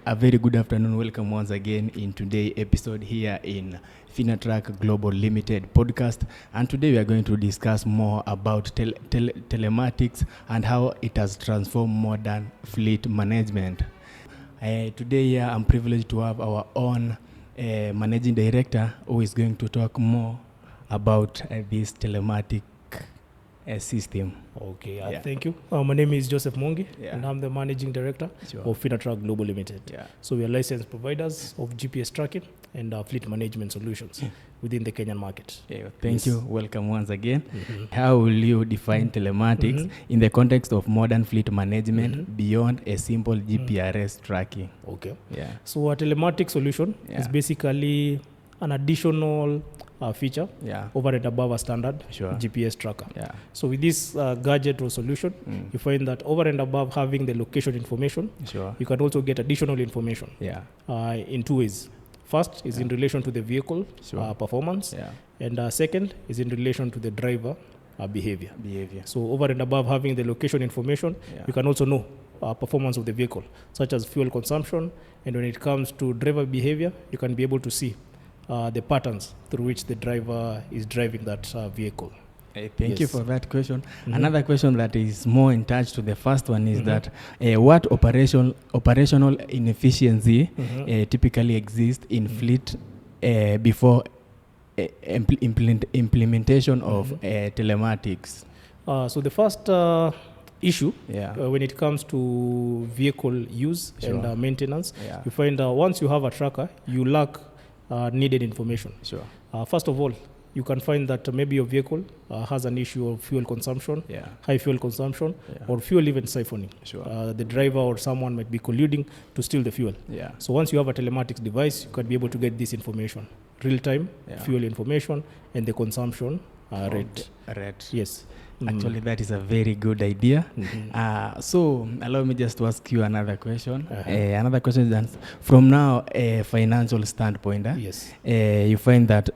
A very good afternoon. Welcome once again in today's episode here in Finatrack Global Limited podcast. And today we are going to discuss more about telematics and how it has transformed modern fleet management. Today I'm privileged to have our own managing director who is going to talk more about this telematic system. Okay, thank you. My name is Joseph Mongi, and I'm the managing director Sure. of Finatrack Global Limited. Yeah. So we are licensed providers of GPS tracking and fleet management solutions within the Kenyan market. Yeah, thank you. Welcome once again. Mm-hmm. How will you define telematics in the context of modern fleet management beyond a simple GPRS tracking? Okay. Yeah. So a telematic solution is basically an additional feature over and above a standard GPS tracker. Yeah. So with this gadget or solution, you find that over and above having the location information, you can also get additional information in two ways. First is in relation to the vehicle performance, and second is in relation to the driver behavior. So over and above having the location information, you can also know performance of the vehicle, such as fuel consumption, and when it comes to driver behavior, you can be able to see the patterns through which the driver is driving that vehicle. Thank you for that question. Another question that is more in touch to the first one is that what operational inefficiency typically exists in fleet before implementation of telematics? So the first issue when it comes to vehicle use and maintenance, you find once you have a tracker, you lack needed information. First of all, you can find that maybe your vehicle has an issue of fuel consumption, high fuel consumption, or fuel even siphoning. The driver or someone might be colluding to steal the fuel. So once you have a telematics device, you can be able to get this information, real-time fuel information, and the consumption rate. Yes. Actually, that is a very good idea. So allow me just to ask you another question. Another question is that from now a financial standpoint, you find that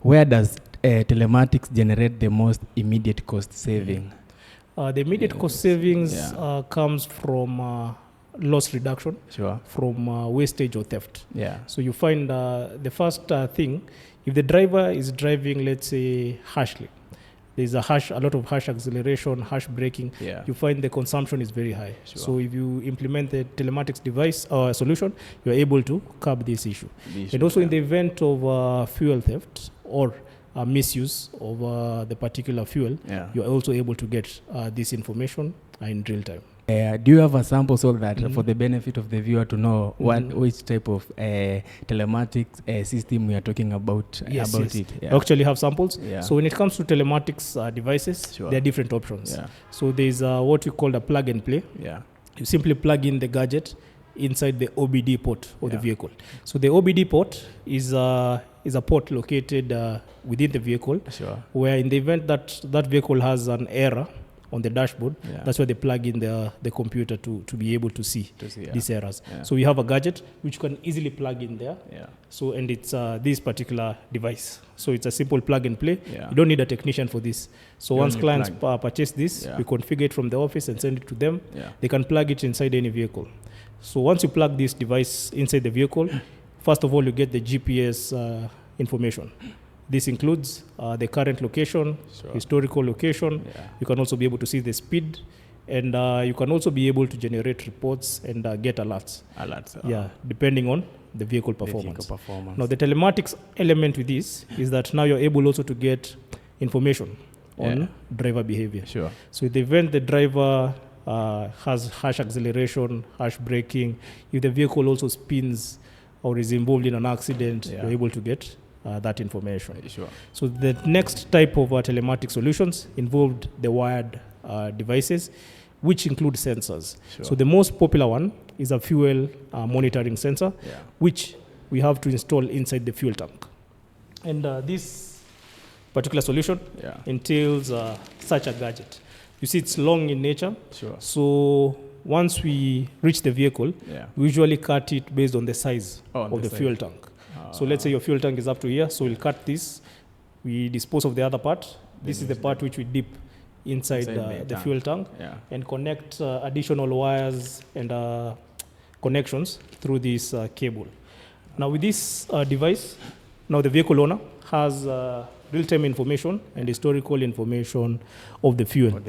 where does telematics generate the most immediate cost saving? The immediate cost savings comes from loss reduction, from wastage or theft. So you find the first thing, if the driver is driving, let's say, harshly, there's a lot of harsh acceleration, harsh braking, you find the consumption is very high. So if you implement the telematics device or solution, you're able to curb this issue. And also in the event of fuel theft or misuse of the particular fuel, you're also able to get this information in real time. Do you have a sample so that for the benefit of the viewer to know which type of telematics system we are talking about? It? I actually have samples. So when it comes to telematics devices, there are different options. So there's what we call a plug and play. You simply plug in the gadget inside the OBD port of the vehicle. So the OBD port is a port located within the vehicle, where in the event that that vehicle has an error on the dashboard, that's where they plug in the computer to be able to see these errors. So we have a gadget which can easily plug in there. So and it's this particular device. So it's a simple plug and play. You don't need a technician for this. So once clients purchase this, we configure it from the office and send it to them. They can plug it inside any vehicle. So once you plug this device inside the vehicle, first of all, you get the GPS information. This includes the current location, historical location. You can also be able to see the speed, and you can also be able to generate reports and get alerts. Depending on the vehicle performance. Now, the telematics element with this is that now you're able also to get information on driver behavior. So in the event the driver has harsh acceleration, harsh braking, if the vehicle also spins or is involved in an accident, you're able to get that information. So the next type of telematic solutions involved the wired devices, which include sensors. So the most popular one is a fuel monitoring sensor, which we have to install inside the fuel tank. And this particular solution entails such a gadget. You see, it's long in nature. So once we reach the vehicle, we usually cut it based on the size of the fuel tank. So let's say your fuel tank is up to here, so we'll cut this. We dispose of the other part. This is the part which we dip inside the fuel tank and connect additional wires and connections through this cable. Now with this device, now the vehicle owner has real-time information and historical information of the fuel,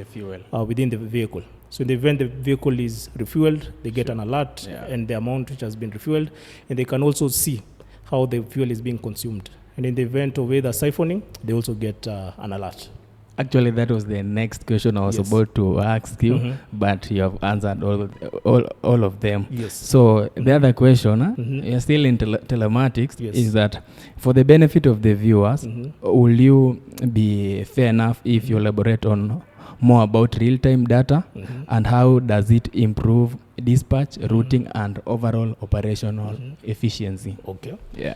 within the vehicle. So in the event the vehicle is refueled, they get an alert and the amount which has been refueled, and they can also see how the fuel is being consumed. And in the event of either siphoning, they also get an alert. Actually, that was the next question I was about to ask you, but you have answered all of them. Yes. So the other question, you're still in telematics, is that for the benefit of the viewers, will you be fair enough if you elaborate on more about real-time data and how does it improve dispatch, routing, and overall operational efficiency? Okay. Yeah.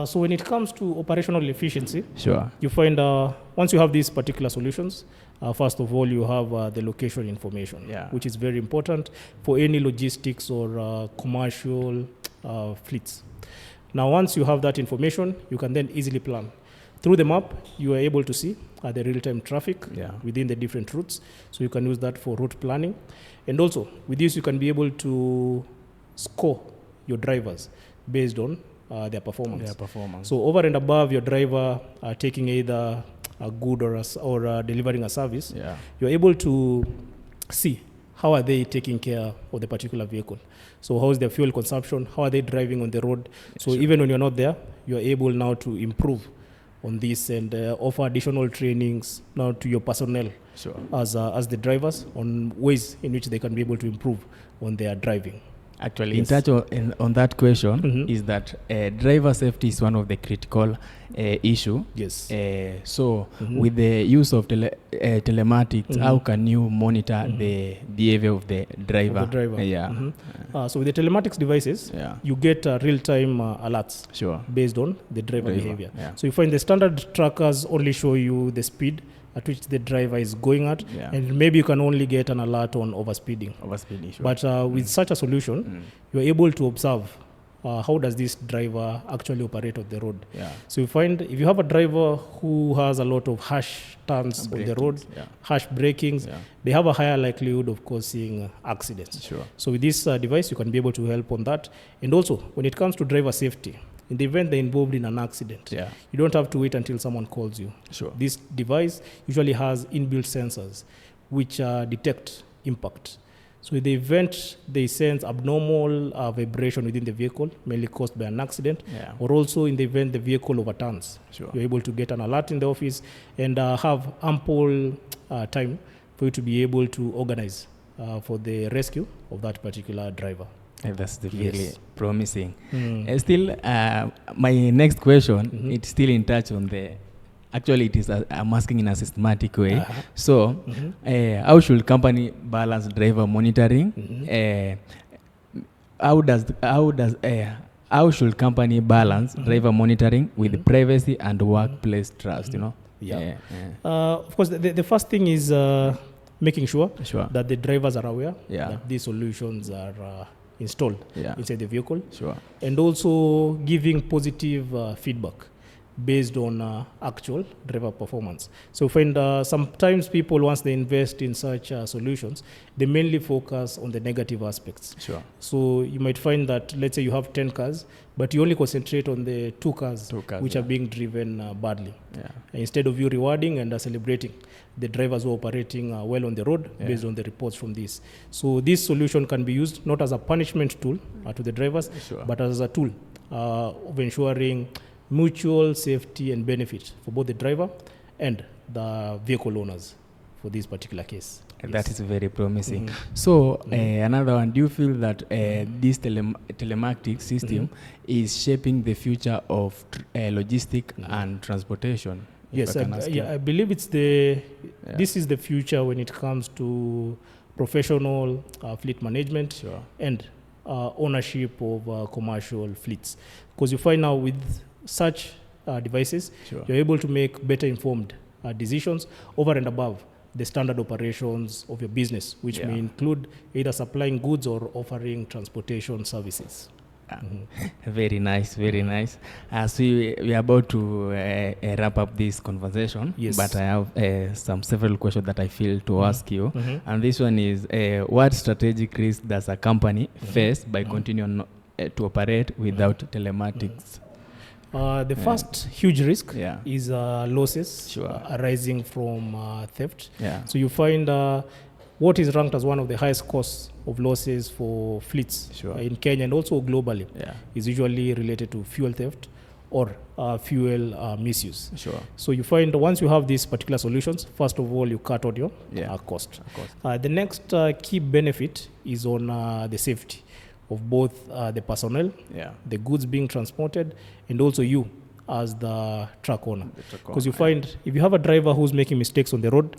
So when it comes to operational efficiency, you find once you have these particular solutions, first of all, you have the location information, which is very important for any logistics or commercial fleets. Now, once you have that information, you can then easily plan. Through the map, you are able to see the real-time traffic within the different routes. So you can use that for route planning. And also, with this, you can be able to score your drivers based on their performance. So over and above your driver taking either a good or delivering a service, you're able to see how are they taking care of the particular vehicle. So how is their fuel consumption? How are they driving on the road? So even when you're not there, you're able now to improve on this and offer additional trainings now to your personnel as the drivers on ways in which they can be able to improve on their driving. Actually, in touch on that question, is that driver safety is one of the critical issue. Yes. So with the use of telematics, how can you monitor the behavior of the driver? So with the telematics devices, you get real-time alerts based on the driver behavior. So you find the standard trackers only show you the speed at which the driver is going at, and maybe you can only get an alert on overspeeding. But with such a solution, you're able to observe how does this driver actually operate on the road. So you find if you have a driver who has a lot of harsh turns on the road, harsh brakings, they have a higher likelihood of causing accidents. So with this device, you can be able to help on that. And also, when it comes to driver safety, in the event they're involved in an accident, you don't have to wait until someone calls you. This device usually has inbuilt sensors which detect impact. So in the event they sense abnormal vibration within the vehicle, mainly caused by an accident, or also in the event the vehicle overturns, you're able to get an alert in the office and have ample time for you to be able to organize for the rescue of that particular driver. That's really promising. Still, my next question, it's still in touch on the, actually it is, I'm asking in a systematic way. So, how should company balance driver monitoring? How should company balance driver monitoring with privacy and workplace trust, Of course, the first thing is making sure that the drivers are aware that these solutions are installed inside the vehicle, and also giving positive feedback based on actual driver performance. So find sometimes people, once they invest in such solutions, they mainly focus on the negative aspects. So you might find that, let's say you have 10 cars, but you only concentrate on the two cars which are being driven badly. Instead of you rewarding and celebrating the drivers who are operating well on the road based on the reports from this. So this solution can be used not as a punishment tool to the drivers, but as a tool of ensuring mutual safety and benefit for both the driver and the vehicle owners for this particular case. That is very promising. So another one, do you feel that this telematics system is shaping the future of logistics and transportation? Yes, I believe it's this is the future when it comes to professional fleet management and ownership of commercial fleets. Because you find now with such devices, you're able to make better informed decisions over and above the standard operations of your business, which may include either supplying goods or offering transportation services. Very nice, very nice. So we are about to wrap up this conversation, but I have several questions that I feel to ask you. And this one is, what strategic risk does a company face by continuing to operate without telematics? The first huge risk is losses arising from theft. So you find what is ranked as one of the highest costs of losses for fleets in Kenya and also globally is usually related to fuel theft or fuel misuse. So you find once you have these particular solutions, first of all, you cut out your cost. The next key benefit is on the safety of both the personnel, the goods being transported, and also you as the truck owner. Because you find if you have a driver who's making mistakes on the road,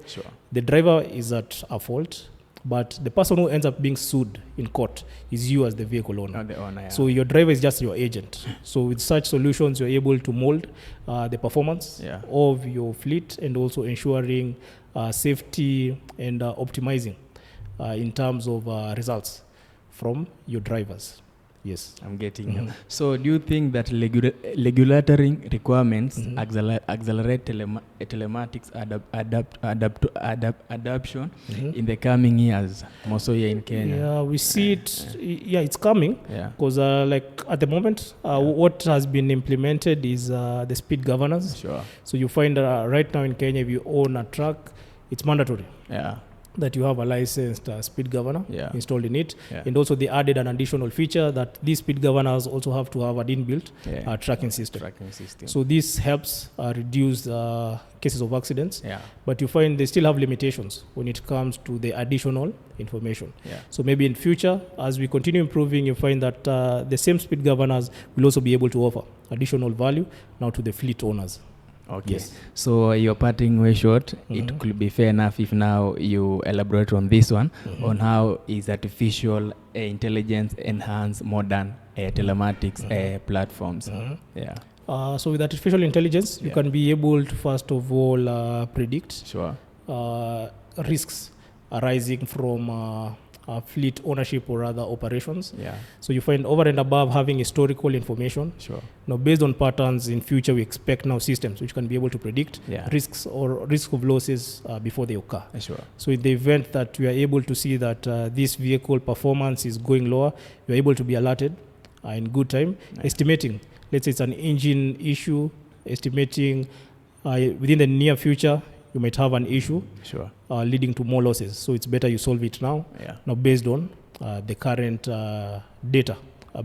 the driver is at a fault, but the person who ends up being sued in court is you as the vehicle owner. So your driver is just your agent. So with such solutions, you're able to mold the performance of your fleet and also ensuring safety and optimizing in terms of results from your drivers. Yes, I'm getting you. So do you think that regulatory requirements accelerate telematics adoption in the coming years, more so here in Kenya? Yeah, we see it. Yeah, it's coming. Because like at the moment, what has been implemented is the speed governance. So you find right now in Kenya, if you own a truck, it's mandatory. That you have a licensed speed governor installed in it. And also they added an additional feature that these speed governors also have to have an inbuilt tracking system. So this helps reduce cases of accidents. But you find they still have limitations when it comes to the additional information. So maybe in future, as we continue improving, you find that the same speed governors will also be able to offer additional value now to the fleet owners. Okay, so you're parting way short. It could be fair enough if now you elaborate on this one, on how is artificial intelligence enhance modern telematics platforms. So with artificial intelligence, you can be able to first of all predict risks arising from fleet ownership or other operations. So you find over and above having historical information. Now based on patterns in future, we expect now systems which can be able to predict risks or risk of losses before they occur. So in the event that we are able to see that this vehicle performance is going lower, we are able to be alerted in good time, estimating, let's say it's an engine issue, estimating within the near future, you might have an issue leading to more losses. So it's better you solve it now, now based on the current data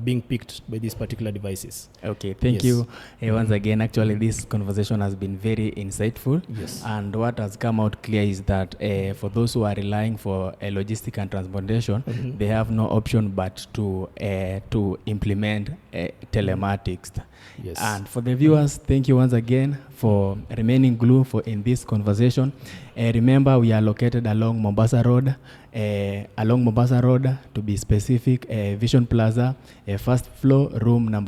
being picked by these particular devices. Okay, thank you. Once again, actually this conversation has been very insightful. And what has come out clear is that for those who are relying for logistic and transportation, they have no option but to implement telematics. And for the viewers, thank you once again for remaining glued in this conversation. Remember, we are located along Mombasa Road, to be specific, Vision Plaza, first floor, room number